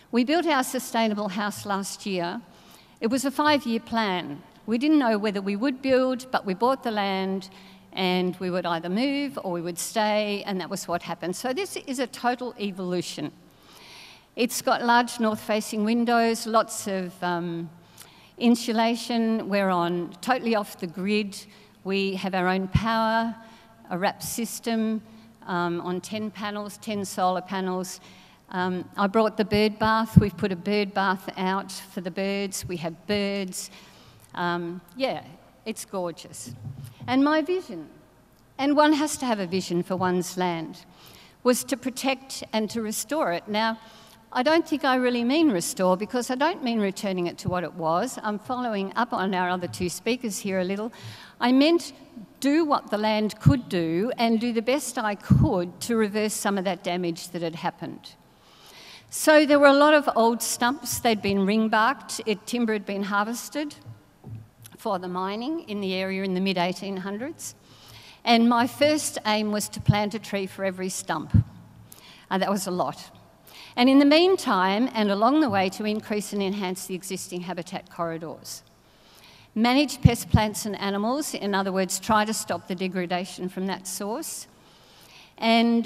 We built our sustainable house last year. It was a 5-year plan. We didn't know whether we would build, but we bought the land and we would either move or we would stay, and that was what happened. So this is a total evolution. It's got large north-facing windows, lots of insulation. We're totally off the grid. We have our own power, a wrap system on 10 panels, 10 solar panels. I brought the bird bath. We've put a bird bath out for the birds. We have birds. Yeah, it's gorgeous. And my vision, and one has to have a vision for one's land, was to protect and to restore it. Now, I don't think I really mean restore, because I don't mean returning it to what it was. I'm following up on our other two speakers here a little. I meant do what the land could do and do the best I could to reverse some of that damage that had happened. So there were a lot of old stumps. They'd been ring-barked. Timber had been harvested for the mining in the area in the mid-1800s. And my first aim was to plant a tree for every stump. That was a lot. And in the meantime, and along the way, to increase and enhance the existing habitat corridors. Manage pest, plants and animals, in other words, try to stop the degradation from that source. And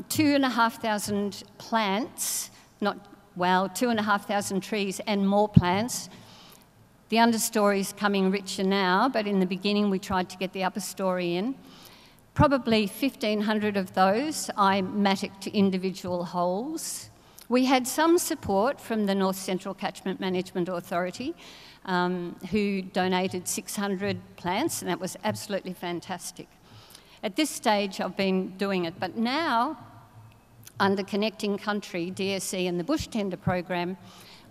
2,500 plants, 2,500 trees and more plants. The understory is coming richer now, but in the beginning we tried to get the upper story in. Probably 1,500 of those I mattocked to individual holes. We had some support from the North Central Catchment Management Authority, who donated 600 plants, and that was absolutely fantastic. At this stage, I've been doing it, but now, under Connecting Country, DSE and the Bush Tender Program,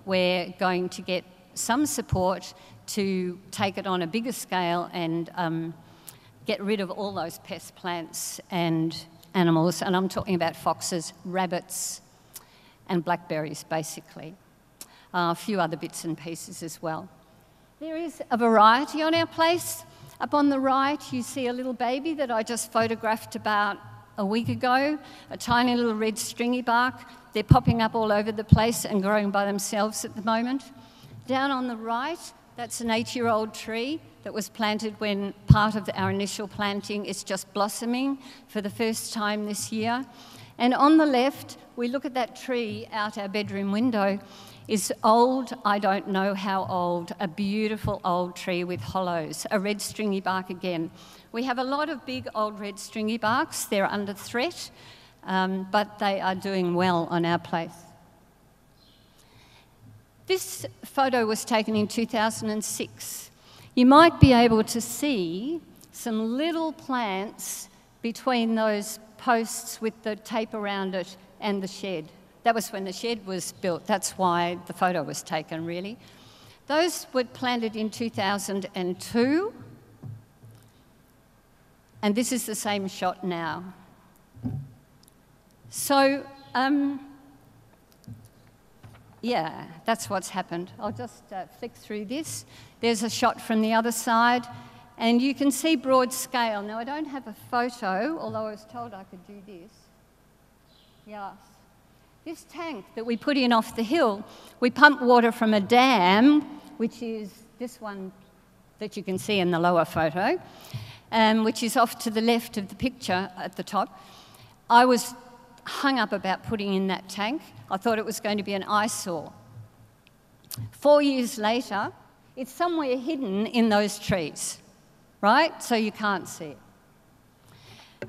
we're going to get some support to take it on a bigger scale and get rid of all those pest plants and animals, and I'm talking about foxes, rabbits, and blackberries, basically. A few other bits and pieces as well. There is a variety on our place. Up on the right, you see a little baby that I just photographed about a week ago, a tiny little red stringy bark. They're popping up all over the place and growing by themselves at the moment. Down on the right, that's an 8-year-old tree that was planted when part of our initial planting is just blossoming for the first time this year. And on the left, we look at that tree out our bedroom window. Is old, I don't know how old, a beautiful old tree with hollows, a red stringy bark again. We have a lot of big old red stringy barks. They're under threat, but they are doing well on our place. This photo was taken in 2006. You might be able to see some little plants between those posts with the tape around it and the shed. That was when the shed was built. That's why the photo was taken, really. Those were planted in 2002. And this is the same shot now. So, yeah, that's what's happened. I'll just flick through this. There's a shot from the other side, and you can see broad scale. Now, I don't have a photo, although I was told I could do this. Yes. This tank that we put in off the hill, we pump water from a dam, which is this one that you can see in the lower photo, which is off to the left of the picture at the top. I was hung up about putting in that tank. I thought it was going to be an eyesore. 4 years later, it's somewhere hidden in those trees, right? So you can't see it.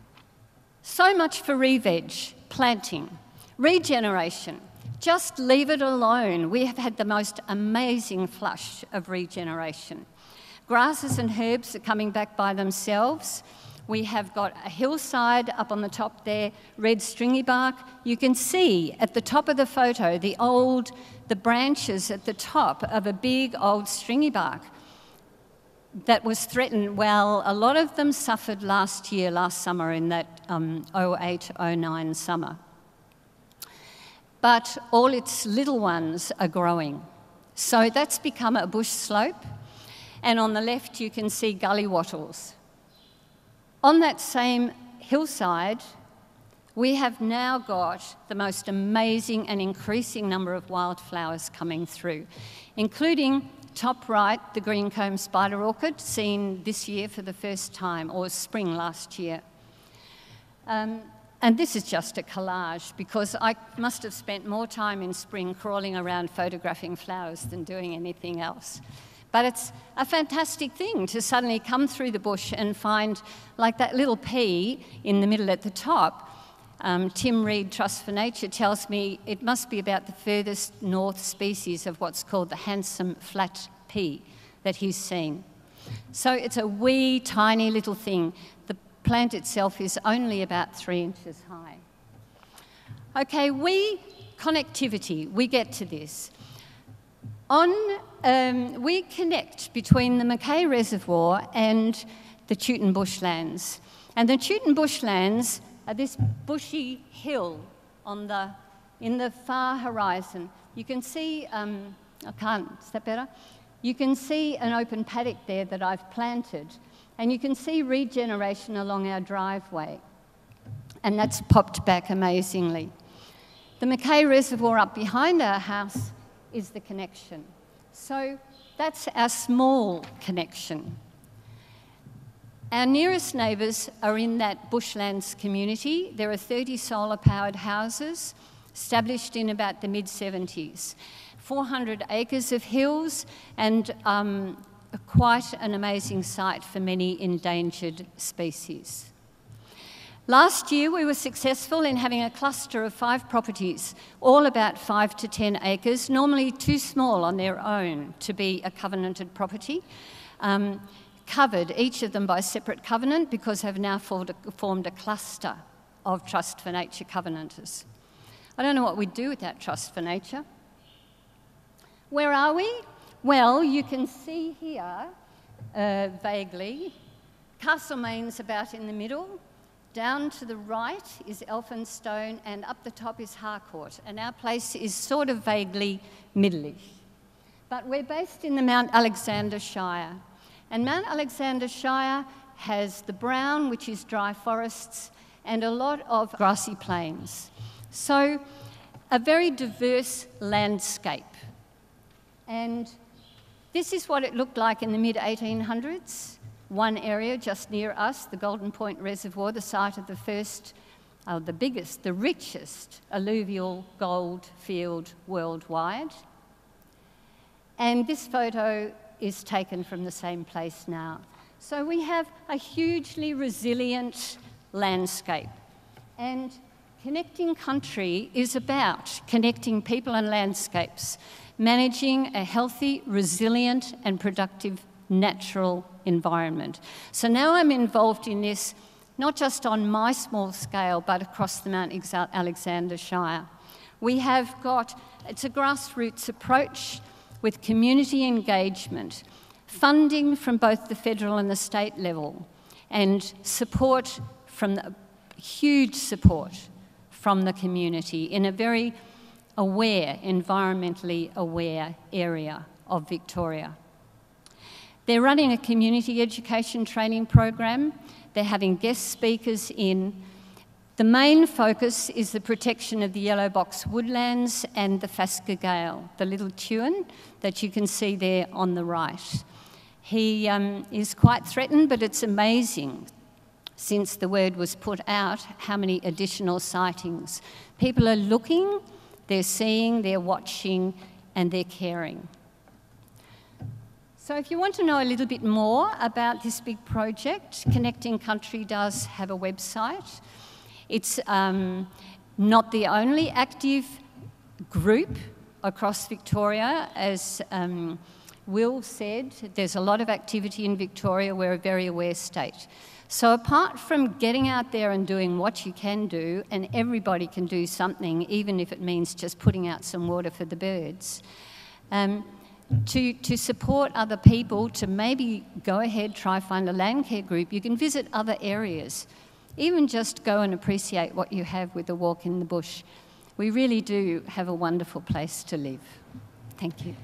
So much for re-veg, planting. Regeneration, just leave it alone. We have had the most amazing flush of regeneration. Grasses and herbs are coming back by themselves. We have got a hillside up on the top there, red stringy bark. You can see at the top of the photo the branches at the top of a big old stringy bark that was threatened. Well, a lot of them suffered last summer in that 08-09 summer. But all its little ones are growing. So that's become a bush slope. And on the left, you can see gully wattles. On that same hillside we have now got the most amazing and increasing number of wildflowers coming through, including top right, the green-comb spider orchid, seen this year for the first time, or spring last year. And this is just a collage, because I must have spent more time in spring crawling around photographing flowers than doing anything else. But it's a fantastic thing to suddenly come through the bush and find, like that little pea in the middle at the top. Tim Reed, Trust for Nature, tells me it must be about the furthest north species of what's called the handsome flat pea that he's seen. So it's a wee, tiny little thing. The plant itself is only about 3 inches high. Okay, connectivity, we get to this. We connect between the Mackay Reservoir and the Chewton Bushlands. And the Chewton Bushlands are this bushy hill in the far horizon. You can see, is that better? You can see an open paddock there that I've planted, and you can see regeneration along our driveway. And that's popped back amazingly. The Mackay Reservoir up behind our house is the connection. So that's our small connection. Our nearest neighbours are in that bushlands community. There are 30 solar-powered houses established in about the mid-70s. 400 acres of hills and quite an amazing site for many endangered species. Last year, we were successful in having a cluster of 5 properties, all about 5 to 10 acres, normally too small on their own to be a covenanted property, covered, each of them by separate covenant, because have now formed a cluster of Trust for Nature covenanters. I don't know what we'd do without Trust for Nature. Where are we? Well, you can see here, vaguely, Castlemaine's about in the middle. Down to the right is Elphinstone, and up the top is Harcourt. And our place is sort of vaguely middle-ish. But we're based in the Mount Alexander Shire. And Mount Alexander Shire has the Brown, which is dry forests, and a lot of grassy plains. So a very diverse landscape. And this is what it looked like in the mid-1800s. One area just near us, the Golden Point Reservoir, the site of the first, the biggest, the richest alluvial gold field worldwide. And this photo is taken from the same place now. So we have a hugely resilient landscape. And Connecting Country is about connecting people and landscapes, managing a healthy, resilient and productive natural environment. So now I'm involved in this, not just on my small scale, but across the Mount Alexander Shire. We have got, it's a grassroots approach with community engagement, funding from both the federal and the state level, and support from huge support from the community in a very aware, environmentally aware area of Victoria. They're running a community education training program. They're having guest speakers in. The main focus is the protection of the yellow box woodlands and the Fasker Gale, the little tune that you can see there on the right. He is quite threatened, but it's amazing, since the word was put out, how many additional sightings. People are looking, they're seeing, they're watching, and they're caring. So if you want to know a little bit more about this big project, Connecting Country does have a website. It's not the only active group across Victoria. As Will said, there's a lot of activity in Victoria. We're a very aware state. So apart from getting out there and doing what you can do, and everybody can do something, even if it means just putting out some water for the birds, to support other people, to maybe go ahead, try find a land care group. You can visit other areas. Even just go and appreciate what you have with a walk in the bush. We really do have a wonderful place to live. Thank you.